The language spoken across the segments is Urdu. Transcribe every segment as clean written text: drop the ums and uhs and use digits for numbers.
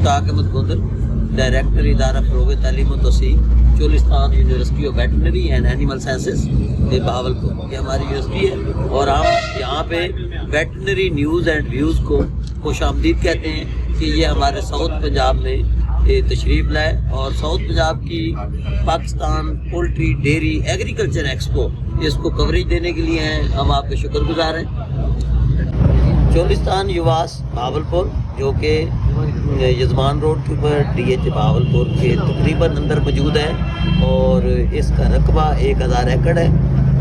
مشتاق احمد گوندل، ڈائریکٹر ادارہ فروغ تعلیم و توسیع، Cholistan university of veterinary and animal sciences Bahawalpur, یہ ہماری یونیورسٹی ہے اور ہم یہاں پہ ویٹرنری نیوز اینڈ ویوز کو خوش آمدید کہتے ہیں کہ یہ ہمارے ساؤتھ پنجاب میں تشریف لائے اور ساؤتھ پنجاب کی Pakistan poultry dairy agriculture expo اس کو کوریج دینے کے لیے ہیں، ہم آپ کے شکر گزار ہیں۔ چولستان یواس بہاولپور جو کہ یزمان روڈ کے اوپر ڈی ایچ بہاولپور کے تقریباً اندر موجود ہے اور اس کا رقبہ 1000 ایکڑ ہے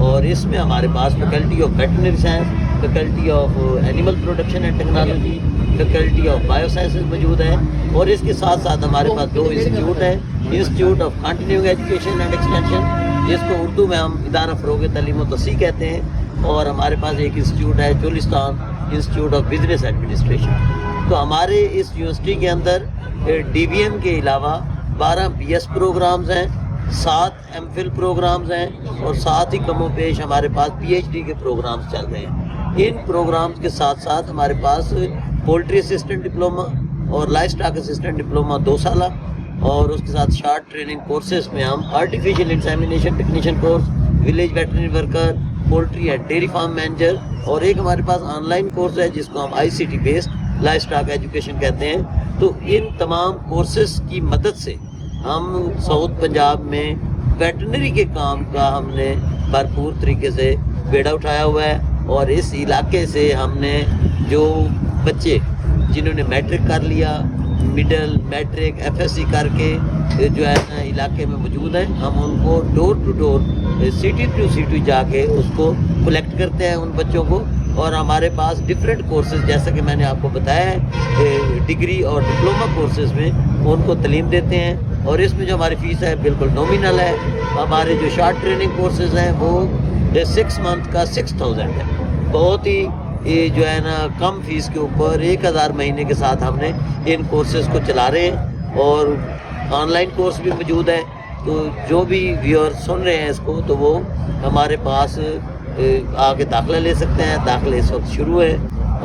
اور اس میں ہمارے پاس faculty of veterinary science, faculty of animal production and technology, faculty of bio sciences موجود ہے اور اس کے ساتھ ساتھ ہمارے پاس 2 انسٹیٹیوٹ ہیں، institute of continuing education and extension جس کو اردو میں ہم ادارہ فروغ تعلیم و توسیع کہتے ہیں، اور ہمارے پاس ایک انسٹیٹیوٹ ہے Cholistan institute of business administration. تو ہمارے اس یونیورسٹی کے اندر ڈی بی ایم کے علاوہ 12 بی ایس پروگرامز ہیں، 7 ایم فل پروگرامز ہیں اور ساتھ ہی کم و بیش ہمارے پاس پی ایچ ڈی کے پروگرامز چل رہے ہیں۔ ان پروگرامز کے ساتھ ساتھ ہمارے پاس پولٹری اسسٹنٹ ڈپلوما اور لائف اسٹاک اسسٹنٹ ڈپلوما 2 سالہ اور اس کے ساتھ شارٹ ٹریننگ کورسز میں ہم artificial insemination technician course, village veterinary worker, poultry and dairy farm manager اور ایک ہمارے پاس آن لائن کورس ہے جس کو ہم I C T based livestock education کہتے ہیں۔ تو ان تمام کورسز کی مدد سے ہم ساؤتھ پنجاب میں ویٹرنری کے کام کا ہم نے بھرپور طریقے سے بیڑا اٹھایا ہوا ہے اور اس علاقے سے ہم نے جو بچے جنہوں نے میٹرک کر لیا، middle matric F S C کر کے جو ہے نا علاقے میں موجود ہیں، ہم ان کو door to door city to city جا کے اس کو کلیکٹ کرتے ہیں ان بچوں کو، اور ہمارے پاس ڈفرینٹ کورسز جیسا کہ میں نے آپ کو بتایا ہے ڈگری اور ڈپلوما کورسز میں ان کو تعلیم دیتے ہیں اور اس میں جو ہماری فیس ہے بالکل نومینل ہے۔ ہمارے جو شارٹ ٹریننگ کورسز ہیں وہ 6 منتھ کا 6000 ہے، بہت ہی جو ہے نا کم فیس کے اوپر 1000 مہینے کے ساتھ ہم نے ان کورسز کو چلا رہے ہیں اور آن لائن کورس بھی موجود ہے۔ تو جو بھی ویور سن رہے ہیں اس کو تو وہ ہمارے پاس آگے داخلہ لے سکتے ہیں، داخلے اس وقت شروع ہے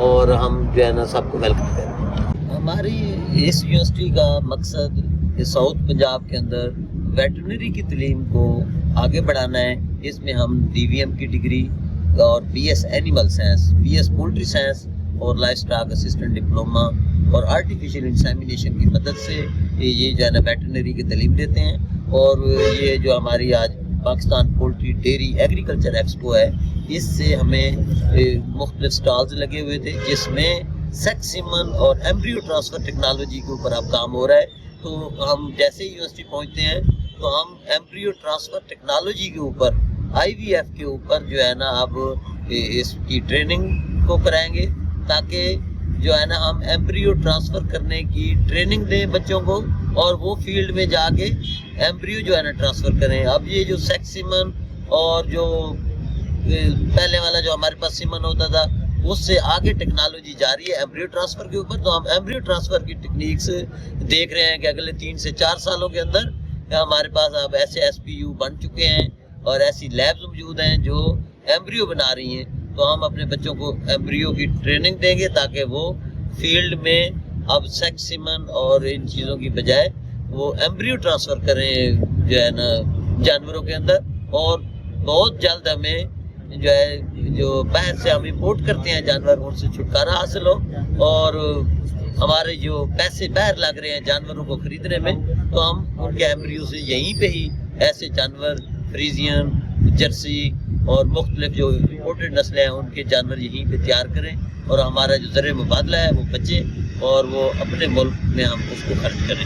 اور ہم جو ہے نا سب کو ویلکم کریں۔ ہماری اس یونیورسٹی کا مقصد ساؤتھ پنجاب کے اندر ویٹرنری کی تعلیم کو آگے بڑھانا ہے۔ اس میں ہم ڈی وی ایم کی ڈگری اور B S animal science, B S poultry science اور لائف اسٹاک اسسٹنٹ ڈپلوما اور آرٹیفیشیل انسیمینیشن کی مدد سے یہ جو ہے نا ویٹرنری کی تعلیم دیتے ہیں اور یہ جو ہماری آج Pakistan poultry dairy agriculture expo ہے اس سے ہمیں مختلف سٹالز لگے ہوئے تھے جس میں سیکس سیمن اور ایمبریو ٹرانسفر ٹیکنالوجی کے اوپر اب کام ہو رہا ہے۔ تو ہم جیسے ہی یونیورسٹی پہنچتے ہیں تو ہم ایمبریو ٹرانسفر ٹیکنالوجی کے اوپر، آئی وی ایف کے اوپر جو ہے نا اب اس کی ٹریننگ کو کرائیں گے تاکہ جو ہے نا ہم ایمبریو ٹرانسفر کرنے کی ٹریننگ دیں بچوں کو اور وہ فیلڈ میں جا کے ایمبریو جو ہے نا ٹرانسفر کریں۔ اب یہ جو سیکس سیمن اور جو پہلے والا جو ہمارے پاس سیمن ہوتا تھا اس سے آگے ٹیکنالوجی جا رہی ہے ایمبریو ٹرانسفر کے اوپر، تو ہم ایمبریو ٹرانسفر کی ٹیکنیکس دیکھ رہے ہیں کہ اگلے 3 سے 4 سالوں کے اندر ہمارے پاس اب ایسے ایس پی یو بن چکے ہیں اور ایسی لیبز موجود ہیں جو ایمبریو بنا رہی ہیں۔ تو ہم اپنے بچوں کو ایمبریو کی ٹریننگ دیں گے تاکہ وہ فیلڈ میں اب سیکس سیمن اور ان چیزوں کی بجائے وہ ایمبریو ٹرانسفر کریں جو ہے نا جانوروں کے اندر، اور بہت جلد ہمیں جو ہے جو باہر سے ہم امپورٹ کرتے ہیں جانور ان سے چھٹکارا حاصل ہو اور ہمارے جو پیسے باہر لگ رہے ہیں جانوروں کو خریدنے میں تو ہم ان کے ایمبریو سے یہیں پہ ہی ایسے جانور فریزین، جرسی اور مختلف جو امپورٹڈ نسلیں ہیں ان کے جانور یہیں پہ تیار کریں اور ہمارا جو زرعی مبادلہ ہے وہ بچے اور وہ اپنے ملک میں ہم اس کو خرچ کریں۔